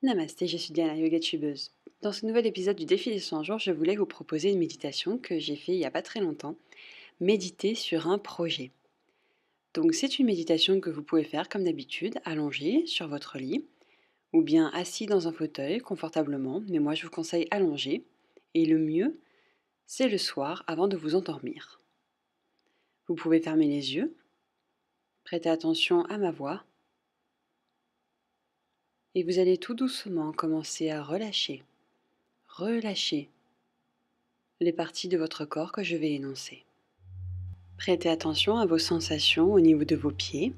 Namasté, je suis Diana, yoga tubeuse. Dans ce nouvel épisode du défi des 100 jours, je voulais vous proposer une méditation que j'ai fait il n'y a pas très longtemps. Méditer sur un projet. Donc c'est une méditation que vous pouvez faire comme d'habitude, allongé sur votre lit, ou bien assis dans un fauteuil confortablement, mais moi je vous conseille allongé. Et le mieux, c'est le soir avant de vous endormir. Vous pouvez fermer les yeux, prêter attention à ma voix, et vous allez tout doucement commencer à relâcher les parties de votre corps que je vais énoncer. Prêtez attention à vos sensations au niveau de vos pieds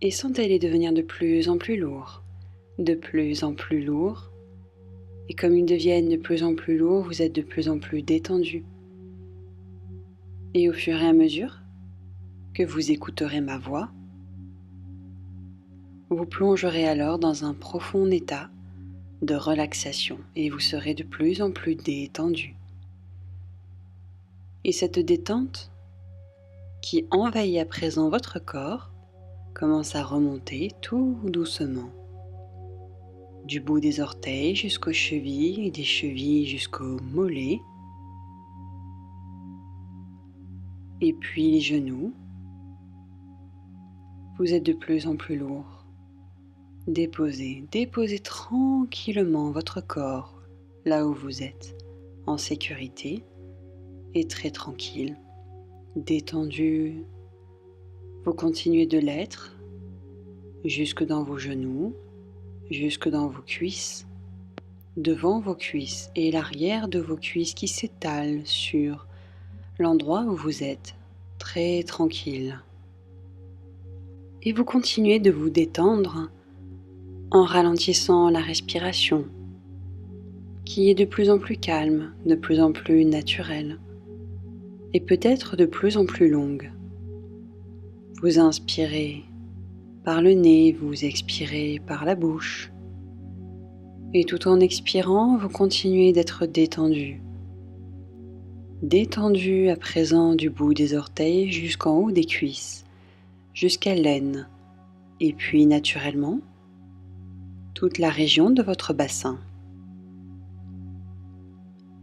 et sentez-les devenir de plus en plus lourds, de plus en plus lourds. Et comme ils deviennent de plus en plus lourds, vous êtes de plus en plus détendu. Et au fur et à mesure que vous écouterez ma voix, vous plongerez alors dans un profond état de relaxation et vous serez de plus en plus détendu. Et cette détente qui envahit à présent votre corps commence à remonter tout doucement, du bout des orteils jusqu'aux chevilles et des chevilles jusqu'aux mollets, et puis les genoux. Vous êtes de plus en plus lourd. Déposez tranquillement votre corps là où vous êtes, en sécurité et très tranquille, détendu. Vous continuez de l'être jusque dans vos genoux, jusque dans vos cuisses, devant vos cuisses et l'arrière de vos cuisses qui s'étale sur l'endroit où vous êtes, très tranquille. Et vous continuez de vous détendre en ralentissant la respiration, qui est de plus en plus calme, de plus en plus naturelle, et peut-être de plus en plus longue. Vous inspirez par le nez, vous expirez par la bouche, et tout en expirant, vous continuez d'être détendu. Détendu à présent du bout des orteils jusqu'en haut des cuisses, jusqu'à l'aine, et puis naturellement, toute la région de votre bassin.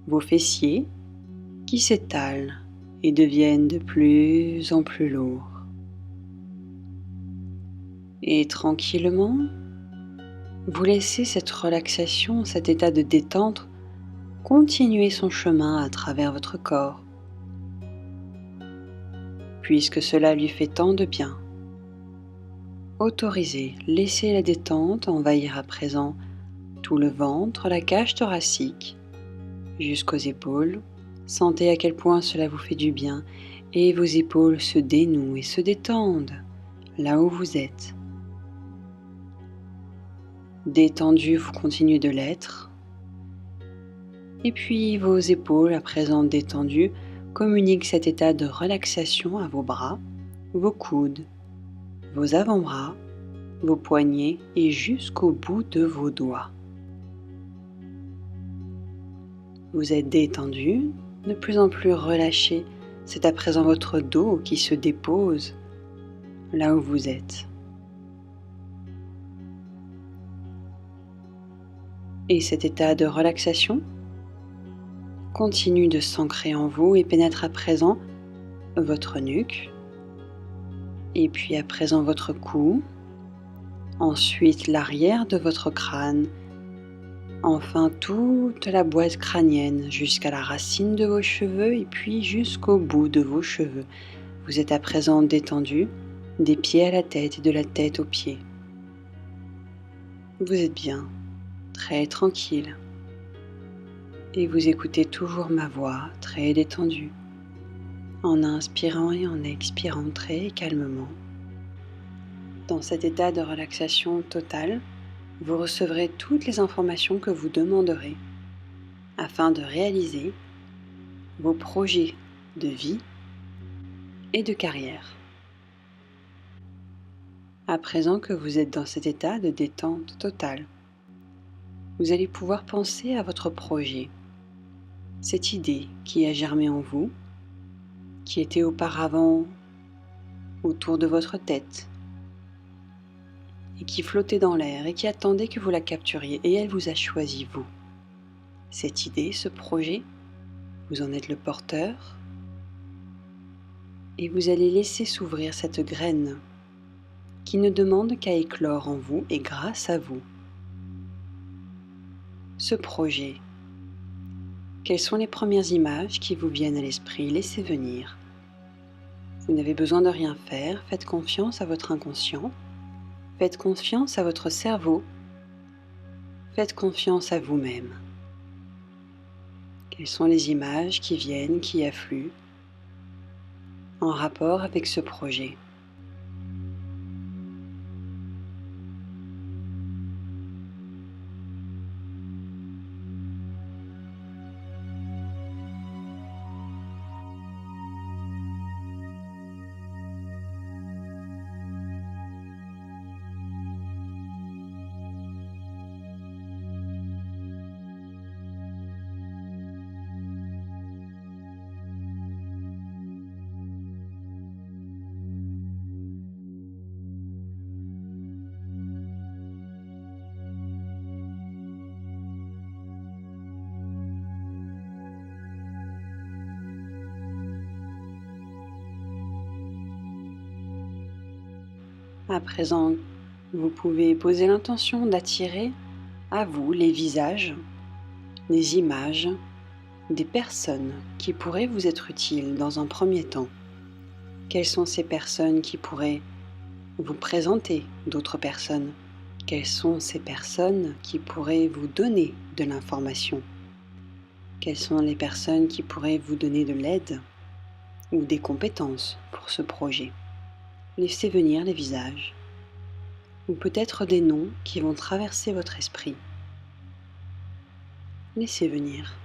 Vos fessiers qui s'étalent et deviennent de plus en plus lourds. Et tranquillement, vous laissez cette relaxation, cet état de détente continuer son chemin à travers votre corps, puisque cela lui fait tant de bien. Autorisez, laissez la détente envahir à présent tout le ventre, la cage thoracique, jusqu'aux épaules. Sentez à quel point cela vous fait du bien et vos épaules se dénouent et se détendent là où vous êtes. Détendu, vous continuez de l'être. Et puis vos épaules, à présent détendues, communiquent cet état de relaxation à vos bras, vos coudes, vos avant-bras, vos poignets et jusqu'au bout de vos doigts. Vous êtes détendu, de plus en plus relâché. C'est à présent votre dos qui se dépose là où vous êtes. Et cet état de relaxation continue de s'ancrer en vous et pénètre à présent votre nuque, et puis à présent votre cou, ensuite l'arrière de votre crâne, enfin toute la boîte crânienne jusqu'à la racine de vos cheveux et puis jusqu'au bout de vos cheveux. Vous êtes à présent détendu des pieds à la tête et de la tête aux pieds. Vous êtes bien, très tranquille. Et vous écoutez toujours ma voix très détendue, en inspirant et en expirant très calmement. Dans cet état de relaxation totale, vous recevrez toutes les informations que vous demanderez afin de réaliser vos projets de vie et de carrière. À présent que vous êtes dans cet état de détente totale, vous allez pouvoir penser à votre projet, cette idée qui a germé en vous, qui était auparavant autour de votre tête. et qui flottait dans l'air et qui attendait que vous la capturiez, et elle vous a choisi, vous. Cette idée, ce projet, vous en êtes le porteur, et vous allez laisser s'ouvrir cette graine qui ne demande qu'à éclore en vous et grâce à vous. Ce projet, quelles sont les premières images qui vous viennent à l'esprit? Laissez venir. Vous n'avez besoin de rien faire, faites confiance à votre inconscient, faites confiance à votre cerveau, faites confiance à vous-même. Quelles sont les images qui viennent, qui affluent, en rapport avec ce projet? À présent, vous pouvez poser l'intention d'attirer à vous les visages, les images des personnes qui pourraient vous être utiles dans un premier temps. Quelles sont ces personnes qui pourraient vous présenter d'autres personnes? Quelles sont ces personnes qui pourraient vous donner de l'information? Quelles sont les personnes qui pourraient vous donner de l'aide ou des compétences pour ce projet? Laissez venir les visages, ou peut-être des noms qui vont traverser votre esprit. Laissez venir.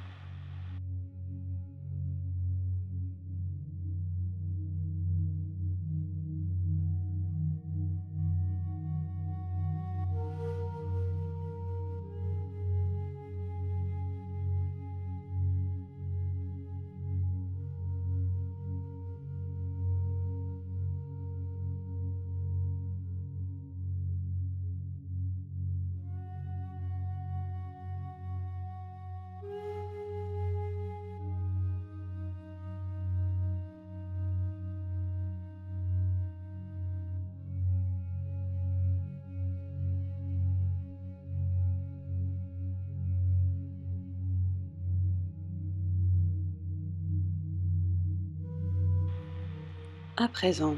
À présent,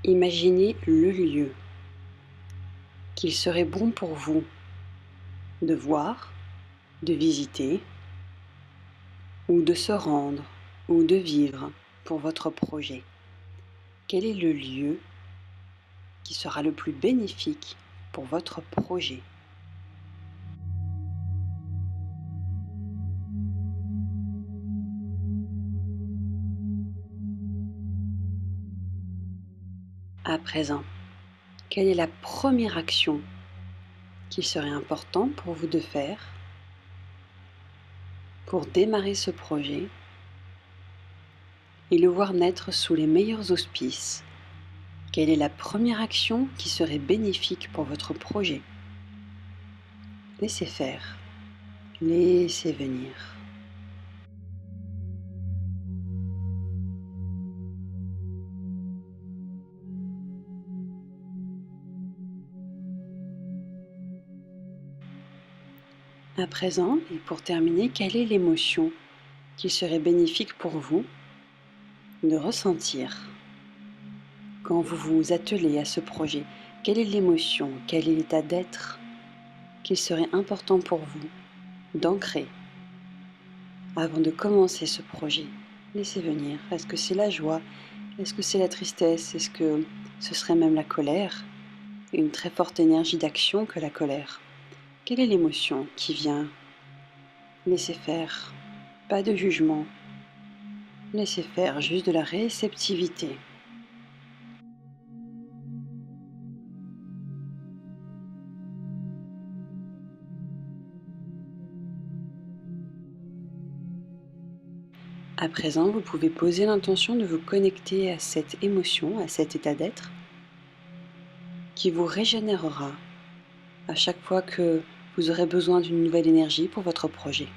imaginez le lieu qu'il serait bon pour vous de voir, de visiter, ou de se rendre, ou de vivre pour votre projet. Quel est le lieu qui sera le plus bénéfique pour votre projet? À présent, quelle est la première action qu'il serait important pour vous de faire pour démarrer ce projet et le voir naître sous les meilleurs auspices? Quelle est la première action qui serait bénéfique pour votre projet? Laissez faire, laissez venir. À présent, et pour terminer, quelle est l'émotion qu'il serait bénéfique pour vous de ressentir quand vous vous attelez à ce projet? Quelle est l'émotion, quel est l'état d'être qu'il serait important pour vous d'ancrer avant de commencer ce projet? Laissez venir. Est-ce que c'est la joie? Est-ce que c'est la tristesse? Est-ce que ce serait même la colère? Une très forte énergie d'action que la colère. Quelle est l'émotion qui vient? Laissez faire. Pas de jugement. Laissez faire, juste de la réceptivité. À présent, vous pouvez poser l'intention de vous connecter à cette émotion, à cet état d'être qui vous régénérera à chaque fois que vous aurez besoin d'une nouvelle énergie pour votre projet.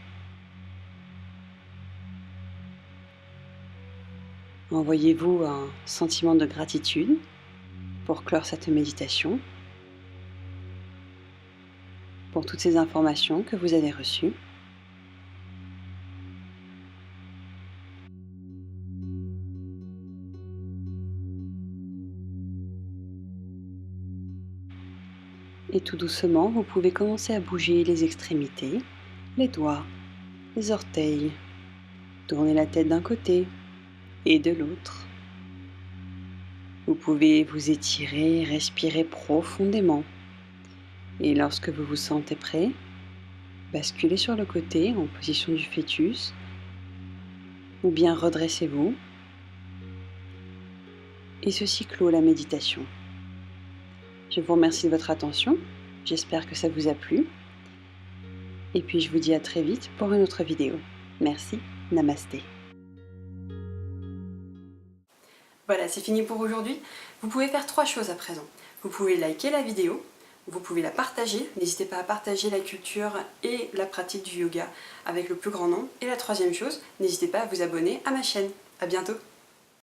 Envoyez-vous un sentiment de gratitude pour clore cette méditation, pour toutes ces informations que vous avez reçues. Et tout doucement, vous pouvez commencer à bouger les extrémités, les doigts, les orteils, tourner la tête d'un côté et de l'autre. Vous pouvez vous étirer, respirer profondément. Et lorsque vous vous sentez prêt, basculez sur le côté en position du fœtus, ou bien redressez-vous. Et ceci clôt la méditation. Je vous remercie de votre attention, j'espère que ça vous a plu. Et puis je vous dis à très vite pour une autre vidéo. Merci, namasté. Voilà, c'est fini pour aujourd'hui. Vous pouvez faire 3 choses à présent. Vous pouvez liker la vidéo, vous pouvez la partager. N'hésitez pas à partager la culture et la pratique du yoga avec le plus grand nombre. Et la 3e chose, n'hésitez pas à vous abonner à ma chaîne. À bientôt.